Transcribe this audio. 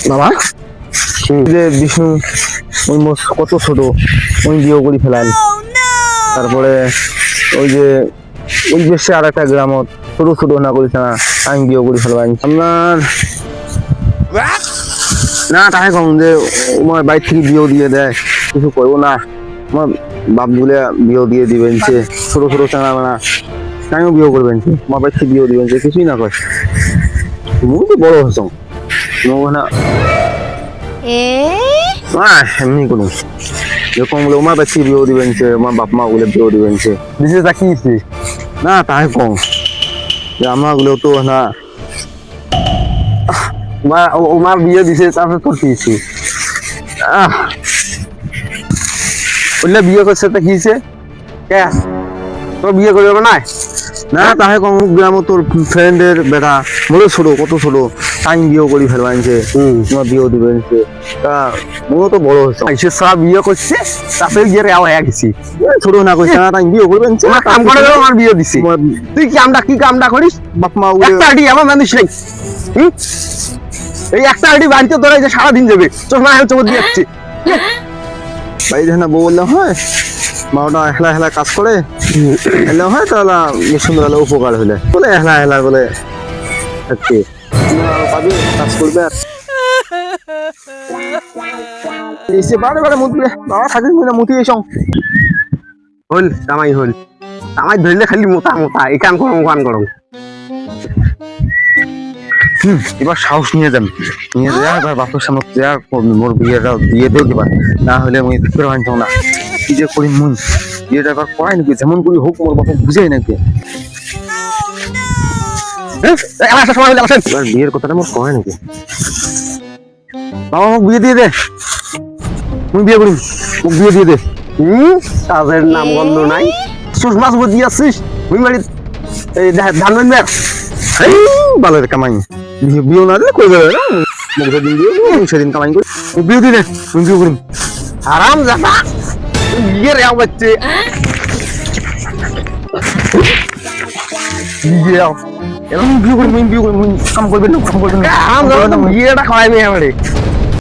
বাবা যে বিষ্ণু ওই কত ছোট ওই বিয়ে করে ফেলাল। তারপরে ওই যে ওই দেশে আর একটা গ্রামত ছোট ছোট না করিস না আমি বিয়ে করে ফেলবাই আপনার না তাই কম যে আমার বাইর থেকে বিয়ে দিয়ে দেয় কিছু করবো না। আমার বাপ বলে বিয়ে দিয়ে দিবেন সে ছোট ছোট চাঙা মানা আমিও বিয়ে করবেন আমার বাইর থেকে বিয়ে দিবেন সে কিছুই না কর তুমি তো বড় হয়েছ না এমনি কোনো এরকম বলে আমার বাইর থেকে বিয়ে দিবেন সে আমার বাপ মা বলে বিয়ে দিবেন সে দিছে তাকিয়েছি না তাই কম যে আমার গুলো তো না ওমার বিয়ে দিছে তারপরে তোর দিয়েছি বললে বিয়ে করছে তো কিছে কে তোর বিয়ে করবে না না তাহে কম গ্রাম তোর ফ্রেন্ডের বেটা বলে ছোট কত ছোট টাইম বিয়ে করি ফেলবাইছে তোমার বিয়ে দিবেন তা মনে তো বড় হচ্ছে সব বিয়ে করছে তারপরে গিয়ে রেওয়া হয়ে গেছি ছোট না করছে না টাইম বিয়ে করবেন কাম করে আমার বিয়ে দিছি তুই কি কামটা করিস বাপ মা একটা আইডি আমার মানুষ নেই এই একটা আইডি বাড়িতে তোরা যে সারাদিন যাবে চশমা চোখ দিয়ে যাচ্ছে বাড়ি দেখে না বউ বললাম হয় মাওটা হেলা হেলা কাজ করে এলে হয় তাহলে সুন্দর হলে উপকার হলে বলে হেলা হেলা বলে থাকছে পাবি কাজ করবে আর এসে বারে বারে মুতি বাবা থাকিস না মুতি এসং হল কামাই ধরলে খালি মোটা মোটা এই কাম করো এবার সাহস নিয়ে যান নিয়ে যা এবার বাপের সামনে যা মোর বিয়েটা দিয়ে দেও দিবা না হলে আমি ফের ভাঙতাম না কি যে করি মুই বিয়েটা এবার করাই নাকি যেমন করি হোক মোর বাপে বুঝাই নাকি এবার বিয়ের কথাটা মোর কয় নাকি বাবা মোক বিয়ে দিয়ে দে মুই বিয়ে করি মোক বিয়ে দিয়ে দে কাজের নাম গন্ধ নাই চশমা বুঝি আসছিস মুই বাড়ি এই ধান বানবে ভালো কামাই বিয়ে না দিলে কই যাবে না মোক যেদিন দিয়ে সেদিন কামাই করি বিয়ে দিলে তুমি বিয়ে করি আরাম জানা বিয়ে রেও বাচ্চে বিয়ে এরকম বিয়ে করি কাম করবেন না বিয়েটা খাওয়াইবে আমারে